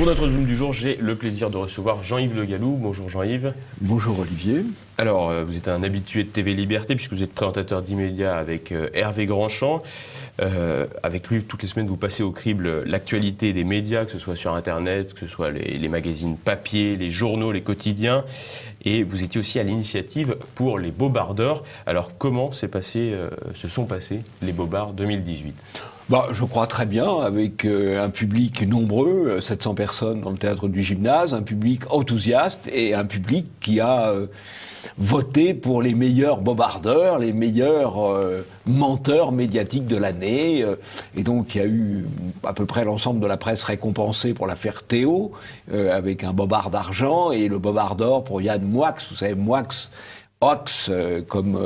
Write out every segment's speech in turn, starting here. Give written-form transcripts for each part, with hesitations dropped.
Pour notre Zoom du jour, j'ai le plaisir de recevoir Jean-Yves Le Gallou. Bonjour Jean-Yves. Bonjour Olivier. Alors, vous êtes un habitué de TV Liberté puisque vous êtes présentateur d'Immédiat avec Hervé Grandchamp. Avec lui, toutes les semaines, vous passez au crible l'actualité des médias, que ce soit sur Internet, que ce soit les magazines papier, les journaux, les quotidiens. Et vous étiez aussi à l'initiative pour les Bobards d'Or. Alors, comment se sont passés les Bobards 2018 ? Je crois très bien, avec un public nombreux, 700 personnes dans le théâtre du Gymnase, un public enthousiaste et un public qui a voté pour les meilleurs bobardeurs, les meilleurs menteurs médiatiques de l'année. Et donc, il y a eu à peu près l'ensemble de la presse récompensée pour l'affaire Théo, avec un bobard d'argent, et le bobard d'or pour Yann Moix. Vous savez, Moix, Ox, comme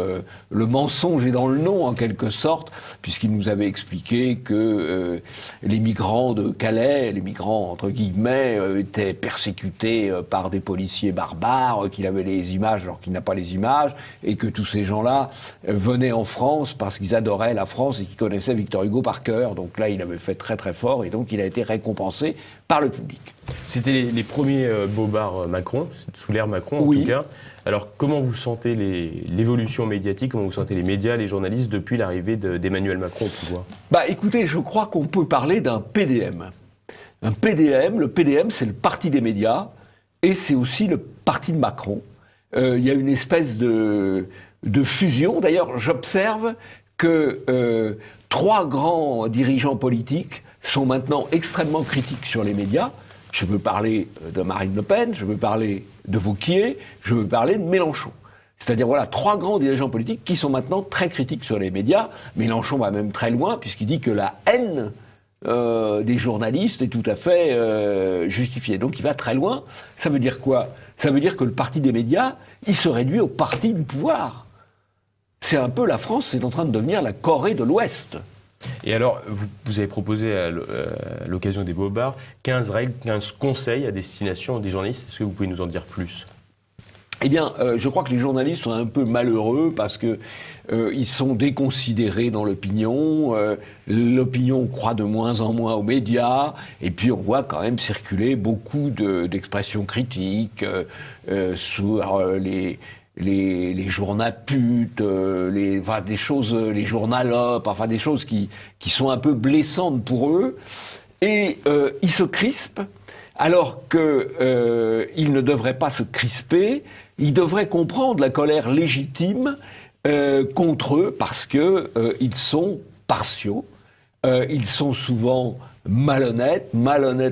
le mensonge est dans le nom en quelque sorte, puisqu'il nous avait expliqué que les migrants de Calais, les migrants entre guillemets, étaient persécutés par des policiers barbares, qu'il avait les images alors qu'il n'a pas les images, et que tous ces gens-là venaient en France parce qu'ils adoraient la France et qu'ils connaissaient Victor Hugo par cœur. Donc là, il avait fait très très fort et donc il a été récompensé par le public. C'était les premiers bobards Macron, sous l'ère Macron en tout cas. Alors, comment vous sentez l'évolution médiatique, comment vous sentez les médias, les journalistes depuis l'arrivée d'Emmanuel Macron au pouvoir ? Écoutez, je crois qu'on peut parler d'un PDM. Un PDM, le PDM, c'est le parti des médias et c'est aussi le parti de Macron. Il y a une espèce de fusion. D'ailleurs, j'observe que 3 grands dirigeants politiques sont maintenant extrêmement critiques sur les médias. Je veux parler de Marine Le Pen, je veux parler de Wauquiez, je veux parler de Mélenchon. C'est-à-dire, 3 grands dirigeants politiques qui sont maintenant très critiques sur les médias. Mélenchon va même très loin, puisqu'il dit que la haine des journalistes est tout à fait justifiée. Donc il va très loin. Ça veut dire quoi ? Ça veut dire que le parti des médias, il se réduit au parti du pouvoir. C'est un peu la France, c'est en train de devenir la Corée de l'Ouest. Et alors, vous avez proposé à l'occasion des Bobards 15 règles, 15 conseils à destination des journalistes. Est-ce que vous pouvez nous en dire plus ? Eh bien, je crois que les journalistes sont un peu malheureux parce que ils sont déconsidérés dans l'opinion. L'opinion croit de moins en moins aux médias. Et puis, on voit quand même circuler beaucoup d'expressions critiques sur les journaputes, des choses, les journalopes, des choses qui sont un peu blessantes pour eux. Et ils se crispent, alors qu'ils ne devraient pas se crisper. Ils devraient comprendre la colère légitime contre eux, parce que ils sont partiaux. Ils sont souvent malhonnêtes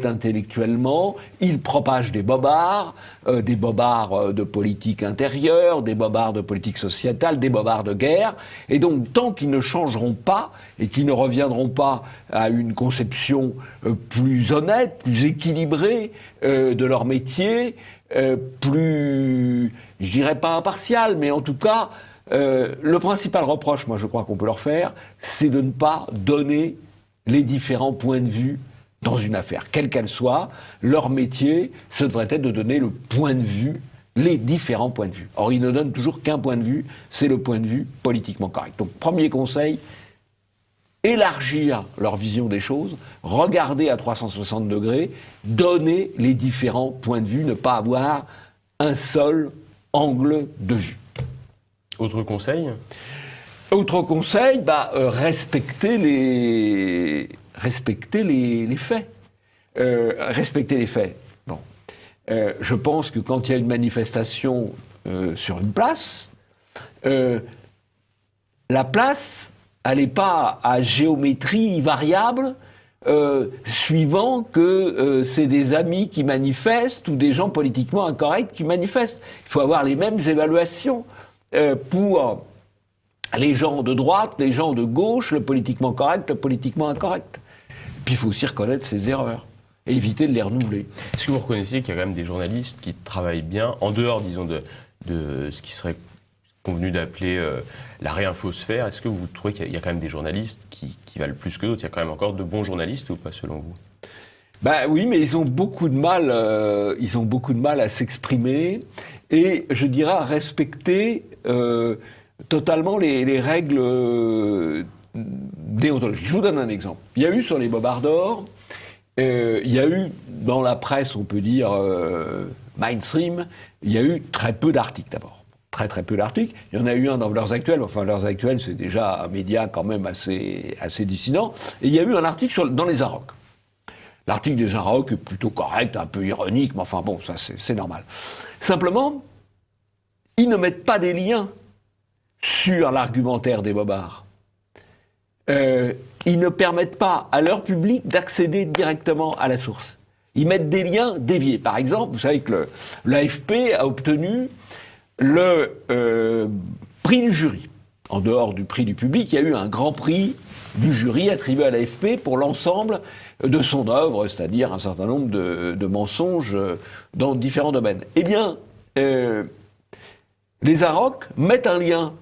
intellectuellement, ils propagent des bobards de politique intérieure, des bobards de politique sociétale, des bobards de guerre, et donc tant qu'ils ne changeront pas et qu'ils ne reviendront pas à une conception plus honnête, plus équilibrée de leur métier, plus, je dirais pas impartiale, mais en tout cas, le principal reproche, moi je crois qu'on peut leur faire, c'est de ne pas donner les différents points de vue dans une affaire, quelle qu'elle soit. Leur métier, ce devrait être de donner le point de vue, les différents points de vue. Or, ils ne donnent toujours qu'un point de vue, c'est le point de vue politiquement correct. Donc, premier conseil, élargir leur vision des choses, regarder à 360 degrés, donner les différents points de vue, ne pas avoir un seul angle de vue. Autre conseil ? Autre conseil, respecter les faits. Respecter les faits. Bon. Je pense que quand il y a une manifestation sur une place, la place, elle n'est pas à géométrie variable, suivant que c'est des amis qui manifestent ou des gens politiquement incorrects qui manifestent. Il faut avoir les mêmes évaluations pour les gens de droite, les gens de gauche, le politiquement correct, le politiquement incorrect. Puis il faut aussi reconnaître ses erreurs et éviter de les renouveler. Est-ce que vous reconnaissez qu'il y a quand même des journalistes qui travaillent bien, en dehors, disons, de ce qui serait convenu d'appeler la réinfosphère ? Est-ce que vous trouvez qu'il y a quand même des journalistes qui valent plus que d'autres ? Il y a quand même encore de bons journalistes ou pas, selon vous ? Oui, mais ils ont beaucoup de mal à s'exprimer et, je dirais, à respecter totalement les règles déontologiques. Je vous donne un exemple. Il y a eu sur les Bobards d'Or il y a eu, dans la presse, on peut dire, mainstream, il y a eu très peu d'articles d'abord. Très très peu d'articles. Il y en a eu un dans Valeurs Actuelles. Enfin, Valeurs Actuelles, c'est déjà un média quand même assez dissident. Et il y a eu un article dans les Inrocks. L'article des Inrocks est plutôt correct, un peu ironique, mais enfin bon, ça c'est normal. Simplement, ils ne mettent pas des liens sur l'argumentaire des bobards. Ils ne permettent pas à leur public d'accéder directement à la source. Ils mettent des liens déviés. Par exemple, vous savez que l'AFP a obtenu le prix du jury. En dehors du prix du public, il y a eu un grand prix du jury attribué à l'AFP pour l'ensemble de son œuvre, c'est-à-dire un certain nombre de mensonges dans différents domaines. Eh bien, les Inrocks mettent un lien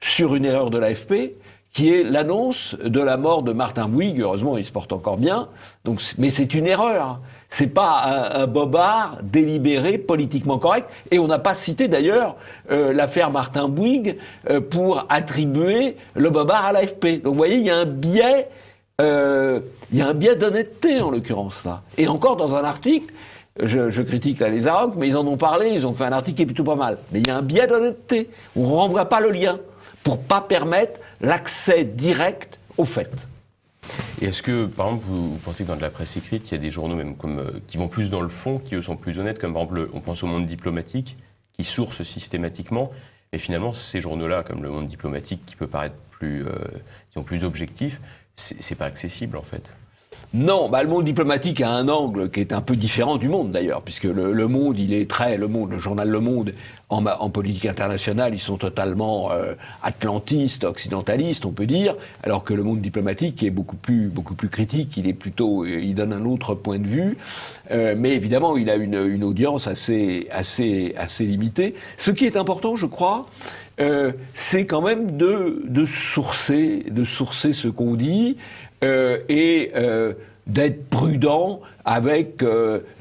sur une erreur de l'AFP, qui est l'annonce de la mort de Martin Bouygues. Heureusement, il se porte encore bien. Donc, mais c'est une erreur. C'est pas un bobard délibéré, politiquement correct. Et on n'a pas cité d'ailleurs l'affaire Martin Bouygues pour attribuer le bobard à l'AFP. Donc, vous voyez, il y a un biais, d'honnêteté en l'occurrence là. Et encore dans un article. Je critique là les Inrocks, mais ils en ont parlé, ils ont fait un article qui est plutôt pas mal. Mais il y a un biais d'honnêteté. On ne renvoie pas le lien pour pas permettre l'accès direct aux faits. Et est-ce que, par exemple, vous pensez que dans de la presse écrite, il y a des journaux même qui vont plus dans le fond, qui eux sont plus honnêtes, comme par exemple, on pense au Monde diplomatique, qui source systématiquement, et finalement, ces journaux-là, comme le Monde diplomatique, qui peut paraître plus objectif, c'est pas accessible en fait. Non, le Monde diplomatique a un angle qui est un peu différent du Monde d'ailleurs, puisque le Monde, le journal Le Monde, en politique internationale, ils sont totalement atlantistes, occidentalistes, on peut dire, alors que le Monde diplomatique est beaucoup plus critique, il donne un autre point de vue, mais évidemment, il a une audience assez limitée. Ce qui est important, je crois, c'est quand même de sourcer ce qu'on dit, et d'être prudent avec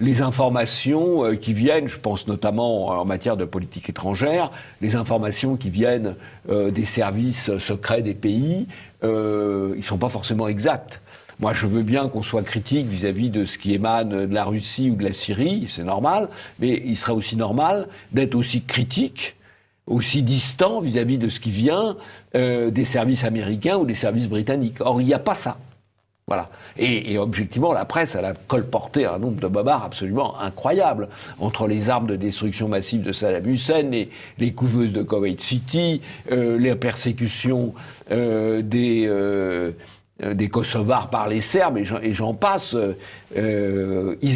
les informations qui viennent, je pense notamment en matière de politique étrangère, les informations qui viennent des services secrets des pays, ils ne sont pas forcément exacts. Moi, je veux bien qu'on soit critique vis-à-vis de ce qui émane de la Russie ou de la Syrie, c'est normal, mais il serait aussi normal d'être aussi critique, aussi distant vis-à-vis de ce qui vient des services américains ou des services britanniques. Or, il n'y a pas ça. Voilà. Et objectivement, la presse, elle a colporté un nombre de bobards absolument incroyable. Entre les armes de destruction massive de Saddam Hussein, les couveuses de Kuwait City, les persécutions des Kosovars par les Serbes, et j'en passe. Ils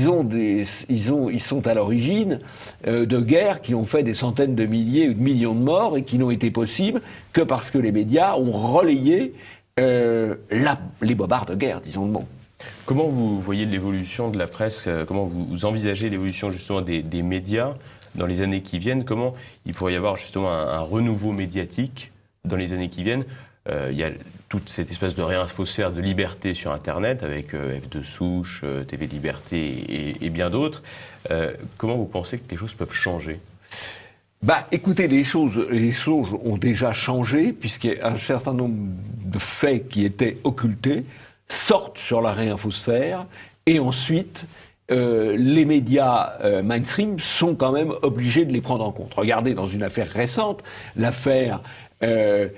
sont à l'origine de guerres qui ont fait des centaines de milliers ou de millions de morts et qui n'ont été possibles que parce que les médias ont relayé les bobards de guerre, disons le mot. Comment vous voyez l'évolution de la presse, comment vous envisagez l'évolution justement des médias dans les années qui viennent? Comment il pourrait y avoir justement un renouveau médiatique dans les années qui viennent? Il y a toute cette espèce de réinfosphère de liberté sur Internet avec F2 Souche, TV Liberté et bien d'autres. Comment vous pensez que les choses peuvent changer? Écoutez, les choses ont déjà changé, puisqu'un certain nombre de faits qui étaient occultés sortent sur la réinfosphère, et ensuite, les médias mainstream sont quand même obligés de les prendre en compte. Regardez, dans une affaire récente, l'affaire des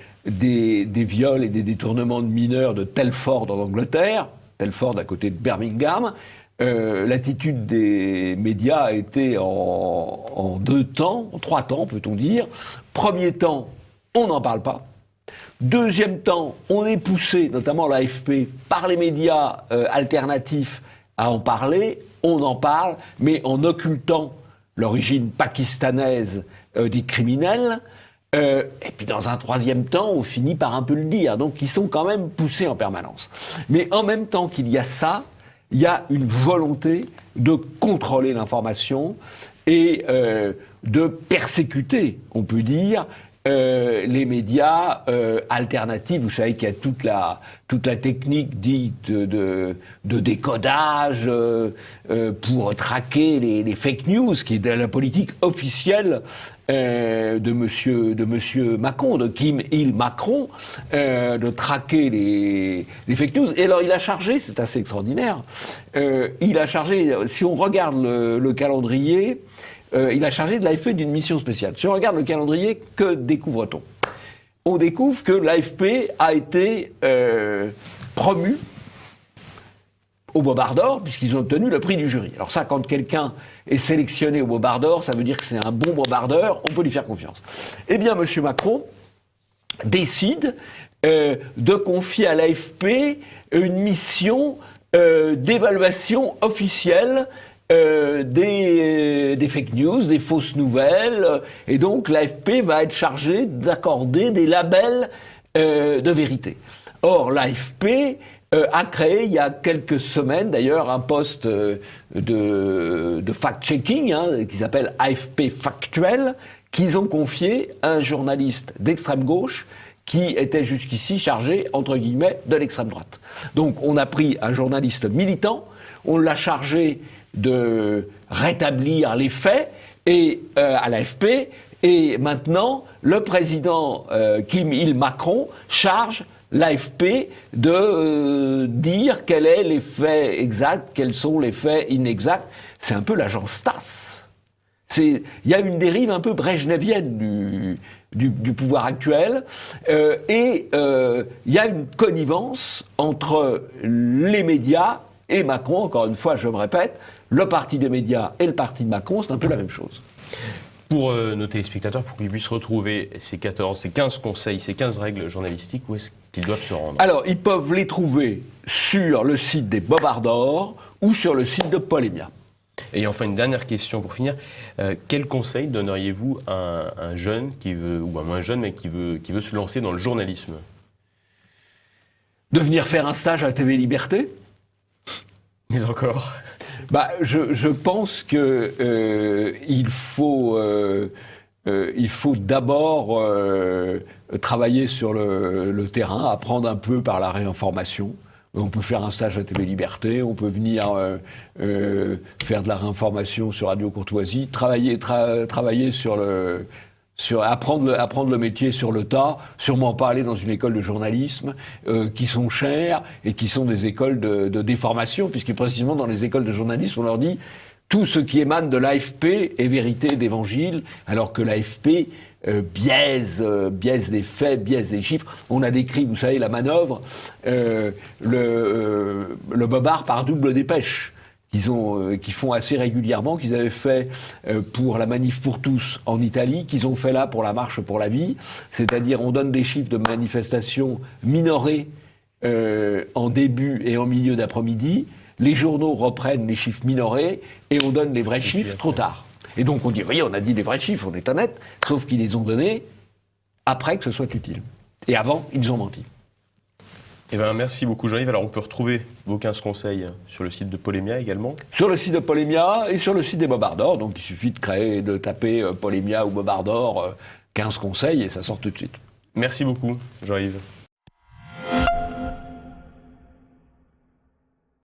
viols et des détournements de mineurs de Telford en Angleterre, Telford à côté de Birmingham. L'attitude des médias a été en trois temps, peut-on dire. Premier temps, on n'en parle pas. Deuxième temps, on est poussé, notamment l'AFP, par les médias alternatifs à en parler. On en parle, mais en occultant l'origine pakistanaise des criminels. Et puis dans un troisième temps, on finit par un peu le dire. Donc ils sont quand même poussés en permanence. Mais en même temps qu'il y a ça, il y a une volonté de contrôler l'information et de persécuter, on peut dire, les médias alternatifs. Vous savez qu'il y a toute la technique dite de décodage pour traquer les fake news, qui est la politique officielle de monsieur Macron, de Kim Il-Macron, de traquer les fake news. Et alors il a chargé, c'est assez extraordinaire, il a chargé, si on regarde le calendrier, il a chargé de l'AFP d'une mission spéciale. Si on regarde le calendrier, que découvre-t-on ? On découvre que l'AFP a été promu au Bobard d'Or, puisqu'ils ont obtenu le prix du jury. Alors ça, quand quelqu'un est sélectionné au Bobard d'Or, ça veut dire que c'est un bon bobardeur, on peut lui faire confiance. Eh bien, M. Macron décide de confier à l'AFP une mission d'évaluation officielle des fake news, des fausses nouvelles, et donc l'AFP va être chargée d'accorder des labels de vérité. Or, l'AFP a créé il y a quelques semaines d'ailleurs un poste de fact-checking qui s'appelle AFP Factuel, qu'ils ont confié à un journaliste d'extrême gauche qui était jusqu'ici chargé, entre guillemets, de l'extrême droite. Donc on a pris un journaliste militant, on l'a chargé de rétablir les faits et, à l'AFP, et maintenant le président Kim Il-Macron charge l'AFP de dire quels sont les faits exacts, quels sont les faits inexacts. C'est un peu l'agence TASS. Il y a une dérive un peu brejnevienne du pouvoir actuel, et il y a une connivence entre les médias et Macron. Encore une fois, je me répète, le parti des médias et le parti de Macron, c'est un peu la même chose. Pour nos téléspectateurs, pour qu'ils puissent retrouver ces 15 conseils, ces 15 règles journalistiques, où est-ce qu'ils doivent se rendre ? Alors, ils peuvent les trouver sur le site des Bobards d'Or ou sur le site de Polémia. Et enfin, une dernière question pour finir. Quel conseil donneriez-vous à un jeune qui veut, ou à un moins jeune, mais qui veut se lancer dans le journalisme ? De venir faire un stage à TV Liberté ? Mais encore ? Je pense que il faut d'abord travailler sur le terrain, apprendre un peu par la réinformation. On peut faire un stage à TV Liberté, on peut venir faire de la réinformation sur Radio Courtoisie, travailler apprendre le métier sur le tas, sûrement pas aller dans une école de journalisme qui sont chères et qui sont des écoles de déformation, puisque précisément dans les écoles de journalisme, on leur dit tout ce qui émane de l'AFP est vérité d'évangile, alors que l'AFP biaise des faits, biaise des chiffres. On a décrit, vous savez, la manœuvre, le Bobard par double dépêche, qu'ils font assez régulièrement, qu'ils avaient fait pour la Manif pour tous en Italie, qu'ils ont fait là pour la Marche pour la vie, c'est-à-dire on donne des chiffres de manifestations minorées en début et en milieu d'après-midi, les journaux reprennent les chiffres minorés et on donne les vrais chiffres trop tard. Et donc on dit, voyez, on a dit les vrais chiffres, on est honnête, sauf qu'ils les ont donnés après que ce soit utile. Et avant, ils ont menti. Eh bien, merci beaucoup Jean-Yves. Alors on peut retrouver vos 15 conseils sur le site de Polémia également ? Sur le site de Polémia et sur le site des Bobards d'Or. Donc il suffit de taper Polémia ou Bobards d'Or, 15 conseils et ça sort tout de suite. Merci beaucoup Jean-Yves.